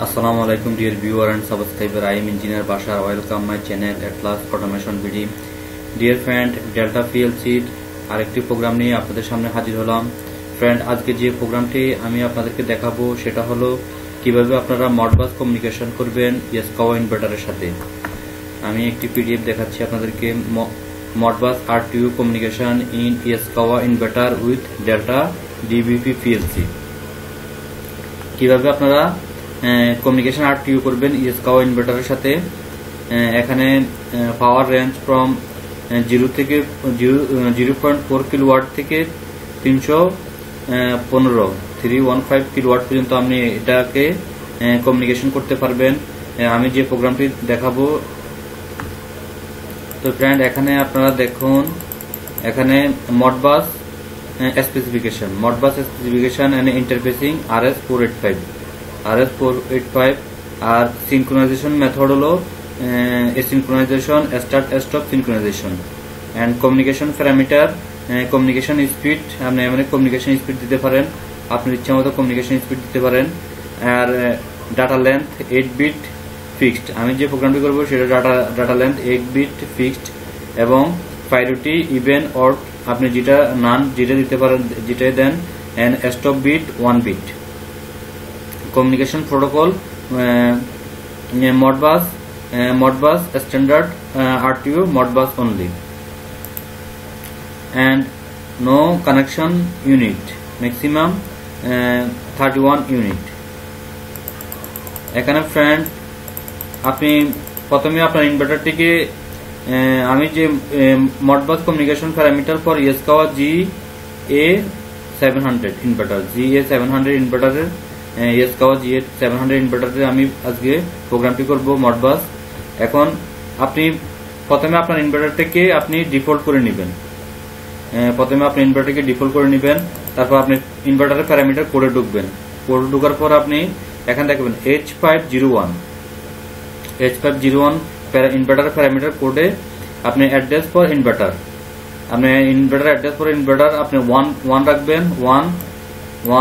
Assalamu alaikum dear viewer and subscriber. I am engineer Bashar. Welcome my channel Atlas Automation BD. Dear friend, Delta PLC আরেকটি programme নিয়ে আপনাদের সামনে হাজির হলাম। Friend, আজকে যে প্রোগ্রামটি আমি আপনাদেরকে দেখাবো সেটা হলো কিভাবে আপনারা মডবাস কমিউনিকেশন করবেন ইয়াসকাওয়া ইনভার্টারের সাথে। আমি একটি পিডিএফ দেখাচ্ছি আপনাদেরকে। Modbus RTU communication in Yaskawa inverter with Delta DBP PLC। কিভাবে আপনারা কমিউনিকেশন RTU করবেন ইয়াসকাওয়া ইনভার্টারের সাথে। এখানে পাওয়ার রেঞ্জ ফ্রম 0.4 কিলোওয়াট থেকে 315 কিলোওয়াট পর্যন্ত আপনি এটাকে কমিউনিকেশন করতে পারবেন। আমি যে প্রোগ্রামটি দেখাবো, তো ফ্রেন্ড এখানে আপনারা দেখুন, এখানে Modbus specification and interfacing RS485 আর সিনক্রোনাইজেশন মেথড হলো synchronization start stop synchronization and communication parameter communication speed. আপনি এমন কমিউনিকেশন স্পিড দিতে পারেন, আপনার ইচ্ছা মতো কমিউনিকেশন স্পিড দিতে পারেন। আর ডাটা লেন্থ 8 বিট ফিক্সড। আমি যে প্রোগ্রামটি করবো সেটা ডাটা লেন্থ 8 বিট ফিক্সড এবং প্রায়োরিটি ইভেন অর আপনি যেটা দিতে পারেন, যেটাই দেন, and stop bit 1 bit. Communication protocol Modbus standard RTU Modbus only, and no connection unit, maximum 31 unit. এখানে ফ্রেন্ড আপনি প্রথমে আপনার ইনভার্টারটিকে আমি যে Modbus communication parameter for Yaskawa GA700 inverter, GA700 ইনভার্টারের ইয়াসকাওয়া GA700 ইনভার্টারে আমি আজকে প্রোগ্রামটি করব মডবাস। এখন আপনি প্রথমে আপনার ইনভার্টারটাকে আপনি ডিফল্ট করে নেবেন। তারপর আপনি ইনভার্টারের প্যারামিটার কোডে ঢুকবেন। কোডে ঢোকার পর আপনি এখানে দেখবেন H501 ইনভার্টার প্যারামিটার কোডে আপনি অ্যাড্রেস ফর ইনভার্টার, আপনি ইনভার্টার অ্যাড্রেস ফর ইনভার্টার আপনি 1 রাখবেন,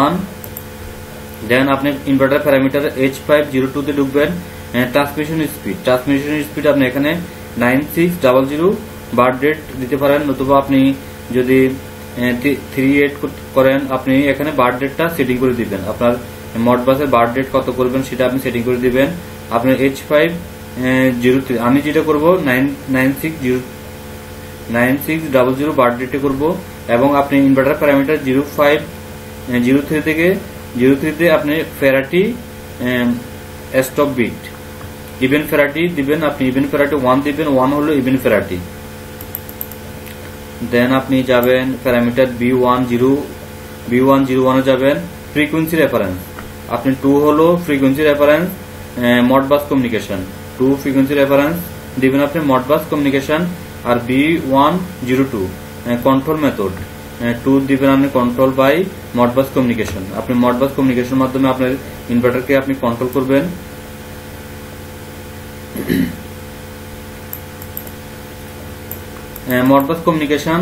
1 দেন আপনি ইনভার্টার প্যারামিটার H502 তে ঢুকবেন। ট্রান্সমিশন স্পিড আপনি এখানে 9600 বার রেট দিতে পারেন, নতুবা আপনি যদি 38 করেন আপনি এখানে বার রেটটা সেটিং করে দিবেন। আপনার মডবাসের বার রেট কত করবেন সেটা আপনি সেটিং করে দিবেন। আপনি H503 আমি যেটা করব 9600 বার রেটে করব, এবং আপনি ইনভার্টার প্যারামিটার 03 আপনি ফেরাটি স্টপ বিট ইভেন ফেরাটি দিবেন। আপনি ইভেন ফেরাটি 1 দিবেন, 1 হলো ইভেন ফেরাটি। দেন আপনি যাবেন প্যারামিটার B101 যাবেন। ফ্রিকোয়েন্সি রেফারেন্স আপনি 2 হলো frequency reference Modbus communication, 2 frequency reference দিবেন আপনি মডবাস কমিউনিকেশন। আর B102 কন্ট্রোল মেথড 2 দিবেন আপনি কন্ট্রোল বাই মডবাস কমিউনিকেশন। আপনি মডবাস কমিউনিকেশন মাধ্যমে আপনার ইনভার্টারকে আপনি কন্ট্রোল করবেন। মডবাস কমিউনিকেশন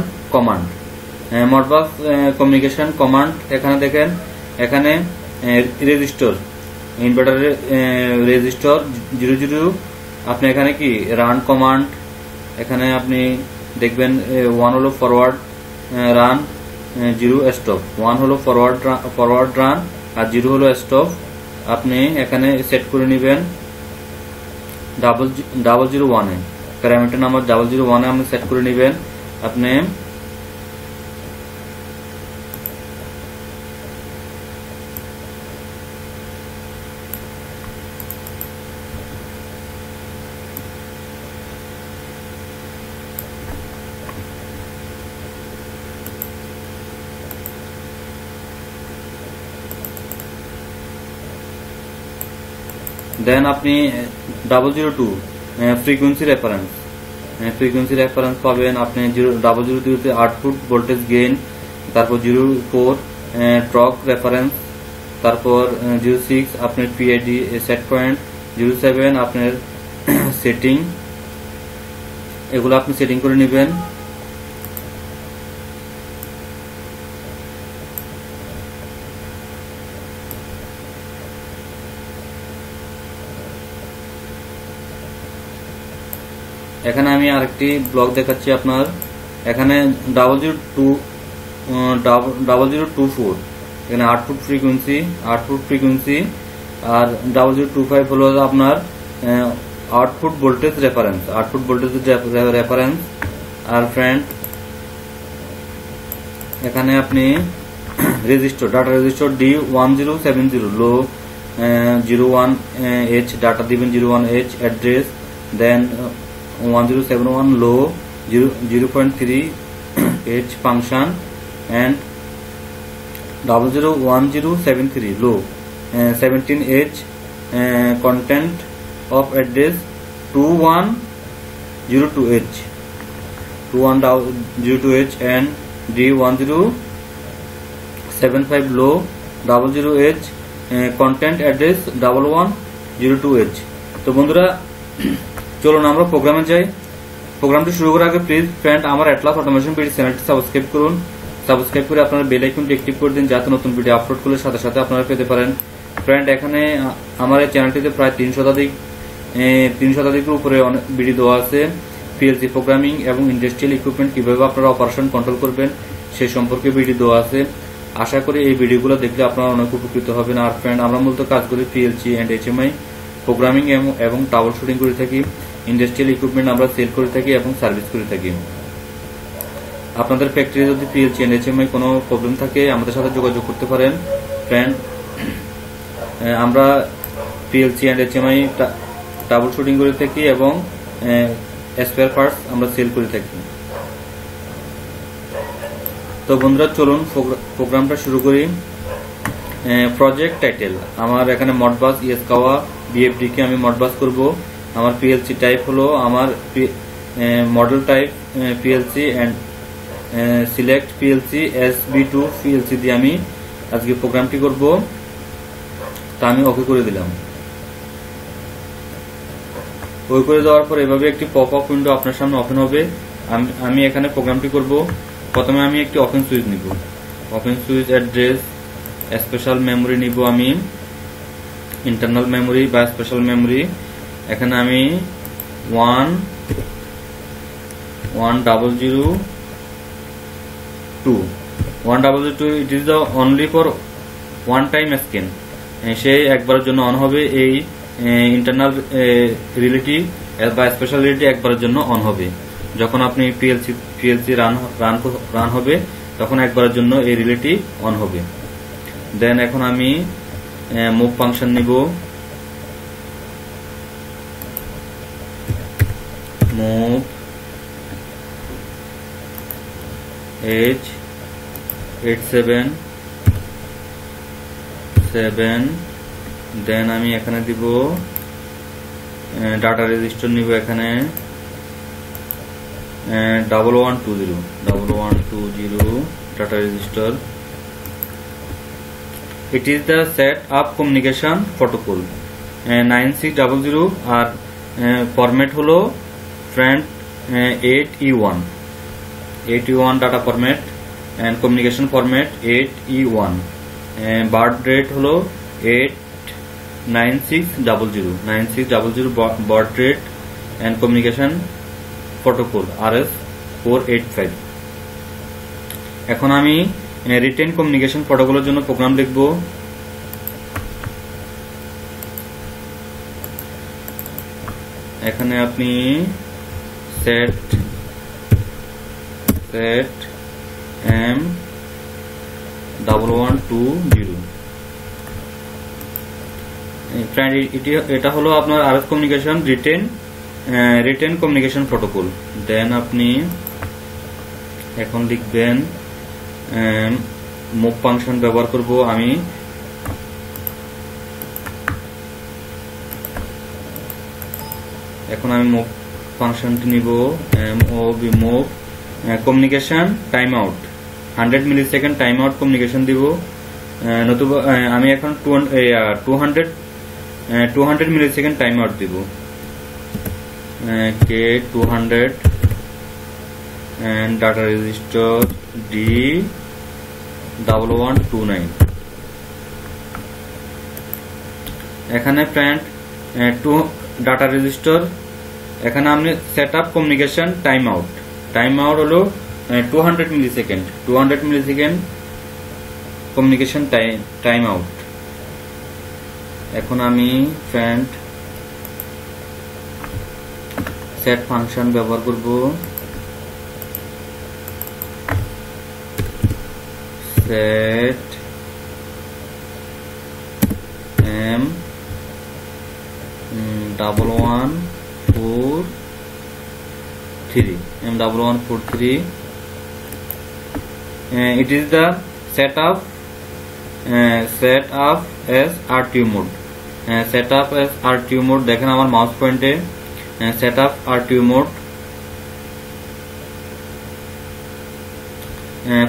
কমান্ড এখানে দেখেন, এখানে রেজিস্টর ইনভার্টারের রেজিস্টর 00 আপনি এখানে কি রান কমান্ড, এখানে আপনি দেখবেন 1 হলো ফরওয়ার্ড রান, 0 স্টপ। 1 হলো ফরওয়ার্ড রান আর 0 হলো স্টপ। আপনি এখানে সেট করে নেবেন 001 প্যারামিটার নাম্বার 001 আপনি সেট করে নেবেন। আপনি দেন আপনি 002 ফ্রিকোয়েন্সি রেফারেন্স পাবেন। আপনি 002 তে আউটপুট ভোল্টেজ গেইন, তারপর 04 টর্ক রেফারেন্স, তারপর 06 আপনার PID সেট পয়েন্ট, 07 আপনার সেটিং, এগুলো আপনি সেটিং করে নেবেন। এখানে আমি আরেকটি ব্লক দেখাচ্ছি আপনার। এখানে 0024 এখানে আউটপুট ফ্রিকোয়েন্সি আর 0025 হলো আপনার আউটপুট ভোল্টেজ রেফারেন্স আর ফ্রেন্ড এখানে আপনি register data register D1070 low 01H data দিবেন 01H address, then 1071 low 0.3H function and 001073 low 17H content of address 2102H and D1075 low 00H content address 1102H। তো বন্ধুরা চলুন আমরা প্রোগ্রামে যাই। প্রোগ্রামটি শুরু করার আগে প্লিজ ফ্রেন্ড আমার অ্যাটলাস অটোমেশন ভিডিও চ্যানেলটি সাবস্ক্রাইব করুন। সাবস্ক্রাইব করে আপনারা বেল আইকনটি অ্যাক্টিভ করে দিন যাতে নতুন ভিডিও আপলোড করলে সাথে সাথে আপনারা পেতে পারেন। ফ্রেন্ড এখানে আমার এই চ্যানেলটিতে প্রায় 3 শতাধিকের উপরে অনেক ভিডিও দেওয়া আছে। পিএলসি প্রোগ্রামিং এবং ইন্ডাস্ট্রিয়াল ইকুইপমেন্ট কিভাবে আপনারা অপারেশন কন্ট্রোল করবেন সেই সম্পর্কে ভিডিও দেওয়া আছে। আশা করি এই ভিডিওগুলো দেখলে আপনারা অনেক উপকৃত হবেন। আর ফ্রেন্ড আমরা মূলত কাজ করি পিএলসি এন্ড এইচএমআই প্রোগ্রামিং এবং ট্রাবল শুটিং করে থাকি। ইন্ডাস্ট্রিয়াল ইকুইপমেন্ট আমরা সেল করে থাকি এবং সার্ভিস করে থাকি। আপনাদের ফ্যাক্টরি যদি পিএলসি এন্ড এইচএমআই কোনো প্রবলেম থাকে আমাদের সাথে যোগাযোগ করতে পারেন। ফ্রেন্ড আমরা PLC and HMI troubleshooting করে থাকি এবং স্পেয়ার পার্টস আমরা সেল করে থাকি। তো বন্ধুরা চলুন প্রোগ্রামটা শুরু করি। প্রজেক্ট টাইটেল আমার এখানে মডবাস ইএসকাওয়া বিএফডি কে আমি মডবাস করব। আমার পিএলসি টাইপ হলো আমার model type PLC and select PLC SB2 PLC দিয়ে আমি আজকে প্রোগ্রামটি করব। তা আমি ওকে করে দিলাম। ওই করে দেওয়ার পর এভাবে একটি পপ আপ উইন্ডো আপনার সামনে ওপেন হবে। আমি এখানে প্রোগ্রামটি করব। প্রথমে আমি একটি ওপেন সুইচ নিব। Open switch address special memory নিব আমি, ইন্টারনাল মেমোরি বা স্পেশাল মেমোরি। এখানে আমি 1002 it is the only for one time scan. সে একবারের জন্য অন হবে। এই ইন্টারনাল রিলেটি বা স্পেশাল রিলেটি একবারের জন্য অন হবে। যখন আপনি পিএলসি রান হবে তখন একবারের জন্য এই রিলেটি অন হবে। দেন এখন আমি মুভ ফাংশন নিব। মুভ H877 দেন আমি এখানে দিব ডাটা রেজিস্টার নিব এখানে 1120 data register. It is the set up communication protocol 9600 আর ফরম্যাট হলো friend 8E1 data format and communication format 8E1। Baud rate হলো 9600 baud rate and communication protocol RS485। এখন আমি রিটেন কমিউনিকেশন প্রোটোকলের জন্য প্রোগ্রাম লিখব। এখানে আপনি সেট M1120 ফ্রেন্ড এটা হলো আপনার RS communication written communication protocol. Then আপনি এখন লিখবেন মুভ ফাংশন ব্যবহার করব আমি। এখন আমি মুভ ফাংশনটি নিব move communication time out 100 millisecond time out communication দিব। নতুবা আমি এখন 200 মিলিসেকেন্ড টাইম আউট দিব। K200 and data register D1129। এখানে ফ্রেন্ড ডাটা রেজিস্টার এখানে আপনি সেটআপ কমিউনিকেশন টাইম আউট হলো 200 মিলিসেকেন্ড কমিউনিকেশন টাইম আউট। এখন আমি ফ্রেন্ড সেট ফাংশন ব্যবহার করব। Set M1143 it is the setup as RTU mode। setup as RTU mode দেখেন আমার মাউস পয়েন্টে setup RTU mode।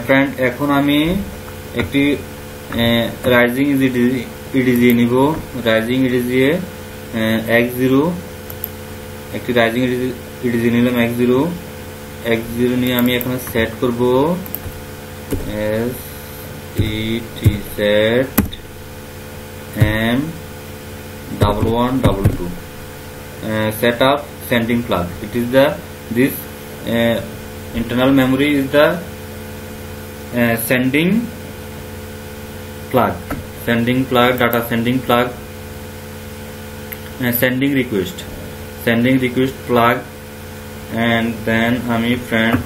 ফ্রেন্ড এখন আমি একটি রাইজিং ইডিজি নিব। রাইজিং ইডিজি X0 একটি রাইজিং ইডিজি নিলাম X0 নিয়ে আমি এখানে সেট করব set M1122 setup sending plug। it is this internal memory is the sending plug data sending plug sending request plug। and then আমি ফ্রেন্ড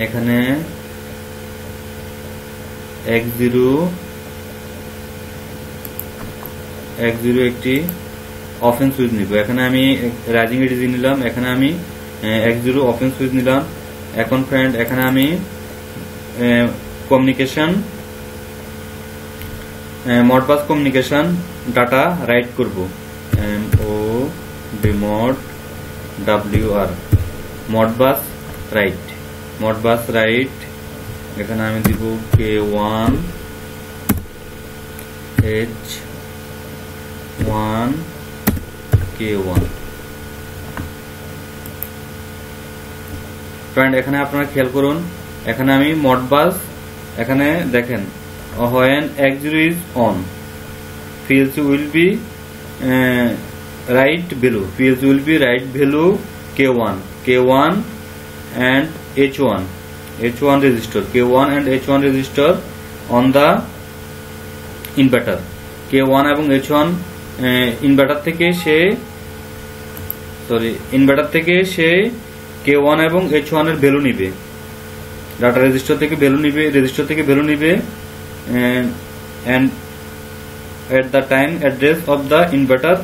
এখানে X0 একটি ওপেন সুইচ নিব। এখানে আমি রাইজিং ইডিজি নিলাম, এখানে আমি X0 ওপেন সুইচ নিলাম। এখন ফ্রেন্ড এখানে আমি communication Modbus communication data write করব। MODWR Modbus write. এখানে আমি দিব K1 H1 K1। ফ্রেন্ড এখানে আপনারা খেয়াল করুন, এখানে আমি মডবাস এখানে দেখেন when X0 is on PLC will be right below K1 and H1 register K1 and H1 register on the inverter। K1 এবং H1 ইনভার্টার থেকে সে K1 এবং H1 এর ভ্যালু নিবে, ডাটা রেজিস্টার থেকে ভ্যালু নিবে and at the time address of the inverter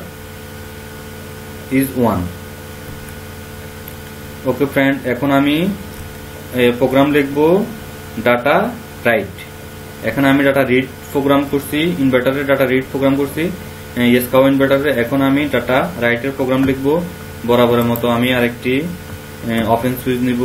is 1। Okay friend এখন আমি program লিখব ডাটা রাইট। এখন আমি ডাটা রিড প্রোগ্রাম করছি, ইনভার্টারের ডাটা রিড প্রোগ্রাম করছি এসকাউ ইনভার্টারে। এখন আমি ডাটা রাইটের প্রোগ্রাম লিখব। বরাবরের মতো আমি আরেকটি ওপেন সুইচ নিব।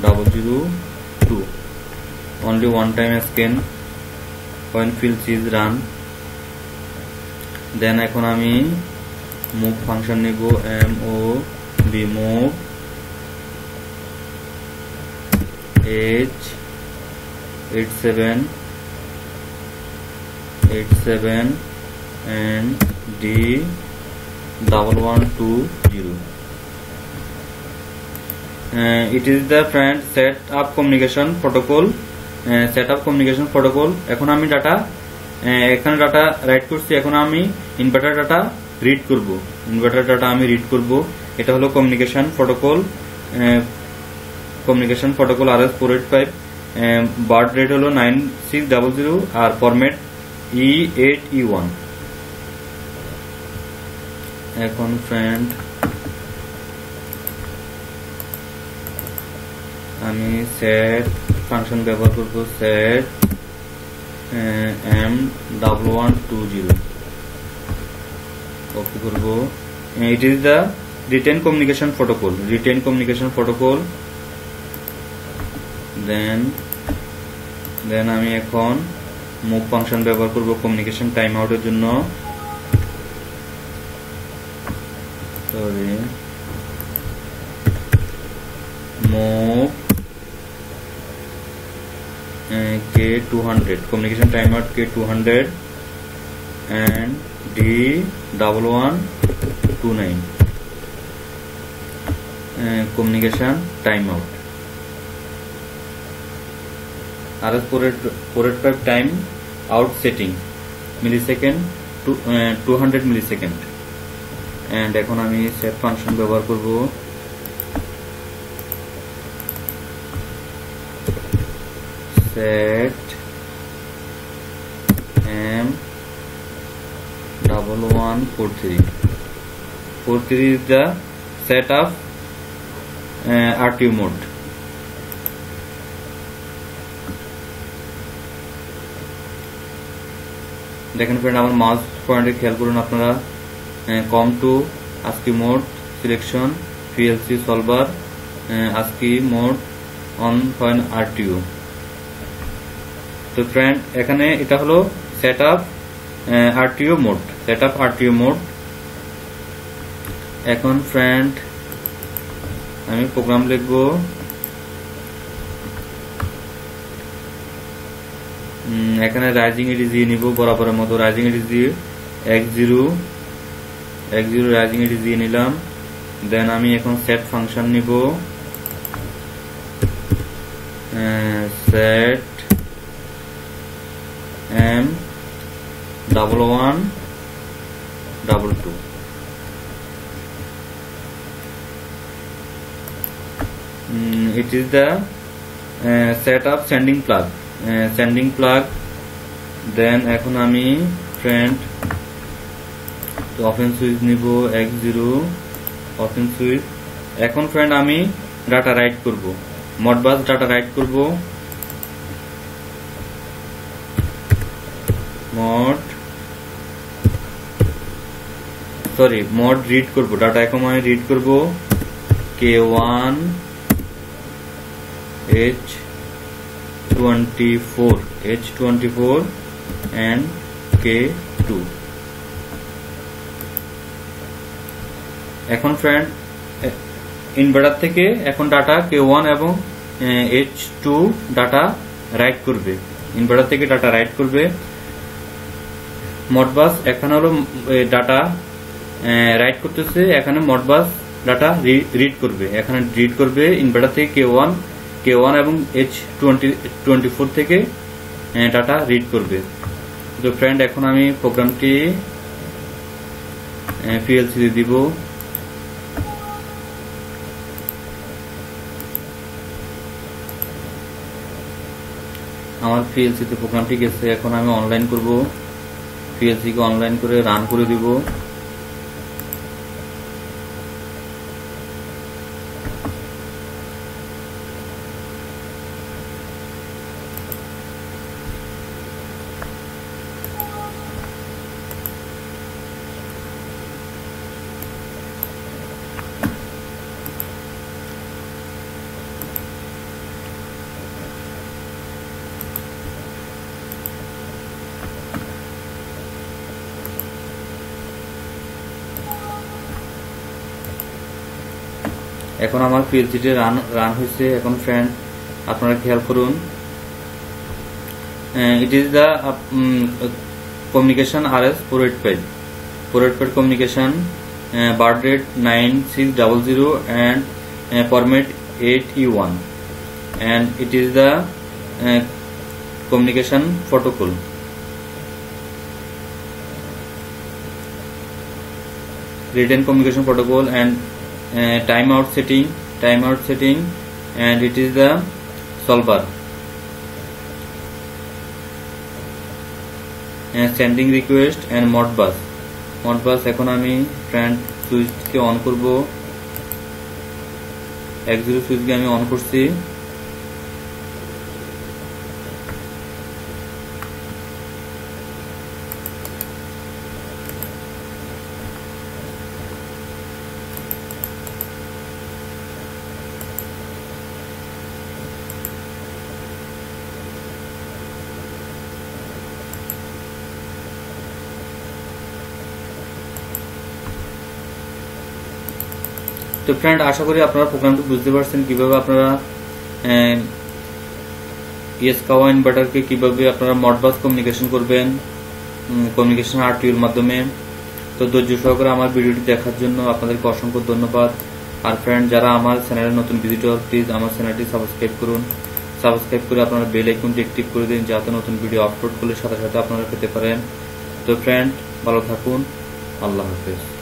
M1002 only one time scan when field is run। then এখন আমি মুভ ফাংশন নিব move H87 and D1120। it is the friend set up communication protocol। এখন আমি ডাটা এখানে ডাটা রাইট করছি, এখন আমি ইনভার্টার ডাটা রিড করব। এটা হলো communication protocol RS485। Bird rate হলো 9600 আর ফরম্যাট E8E1। এখন ফ্রেন্ড আমি সেট ফাংশন ব্যবহার করব, সেট M1120 ওকে করব। It is the written communication protocol. Then আমি এখন মুভ ফাংশন ব্যবহার করব কমিউনিকেশন টাইম আউটের জন্য। Sorry, move K200 communication timeout K200 and D1129 communication timeout. RS485 time out setting millisecond to 200 millisecond and এখন আমি set function ব্যবহার করব। set M1143 is the set of RTU mode. দেখেন friend, আমার mouse পয়েন্টে খেয়াল করুন আপনারা, COM to ASCII mode selection PLC solver ASCII mode on point RTU। তো ফ্রেন্ড এখানে এটা হলো set up RTU mode, set up RTU mode. এখন ফ্রেন্ড আমি প্রোগ্রাম লিখব। এখানে রাইজিং ADG নিব বরাবরের মতো, rising ADG X0 rising ADG নিলাম। দেন আমি এখন সেট ফাংশন নিব, set M1122 it is the set of sending plug, then এখন আমি ফ্রেন্ড ওপেন সুইচ নিব X0 ওপেন সুইচ। এখন ফ্রেন্ড আমি ডাটা রাইট করব, মডবাস ডাটা রাইট করব, মোড রিড করব, ডাটা এখন আমি রিড করব K1 H24 and K2। এখন ফ্রেন্ড ইনভার্টার থেকে এখন ডাটা K1 এবং H2 ডাটা রাইট করবে, ইনভার্টার থেকে ডাটা রাইট করবে। মডবাস এখানে হলো ডাটা রাইট করতেছে, এখানে মডবাস ডাটা রিড করবে, এখানে রিড করবে ইনভার্টার থেকে K1 এবং H24 থেকে ডাটা রিড করবে। তো ফ্রেন্ড এখন আমি প্রোগ্রামটি PLC দিয়ে দিব। আমার PLC তে প্রোগ্রামটি গেছে, এখন আমি অনলাইন করব, PLC কে অনলাইন করে রান করে দিব। এখন আমার PLC-টি রান হয়েছে। এখন ফ্রেন্ড আপনারা খেয়াল করুন, ইট is the communication RS485 communication, bird rate 9600 and format 8E1 and it is the communication protocol. Written communication protocol and timeout setting and it is the solver, and sending request and modbus। এখন আমি friend সুইচকে on করব, X0 সুইচকে আমি on করছি। তো friend, আশা করি আপনারা প্রোগ্রামটি বুঝতে পারছেন কিভাবে আপনারা ইয়াসকাওয়া ইনভার্টারকে কিভাবে আপনারা মডবাস কমিউনিকেশন করবেন কমিউনিকেশন RTU এর মাধ্যমে। তো ধৈর্য সহকারে আমার ভিডিওটি দেখার জন্য আপনাদেরকে অসংখ্য ধন্যবাদ। আর ফ্রেন্ড, যারা আমার চ্যানেলের নতুন ভিজিটর, প্লিজ আমার চ্যানেলটি সাবস্ক্রাইব করুন। সাবস্ক্রাইব করে আপনারা বেল আইকনটি অ্যাক্টিভ করে দিন, যাতে নতুন ভিডিও আপলোড করলে সাথে সাথে আপনারা পেতে পারেন। তো ফ্রেন্ড, ভালো থাকুন। আল্লাহ হাফেজ।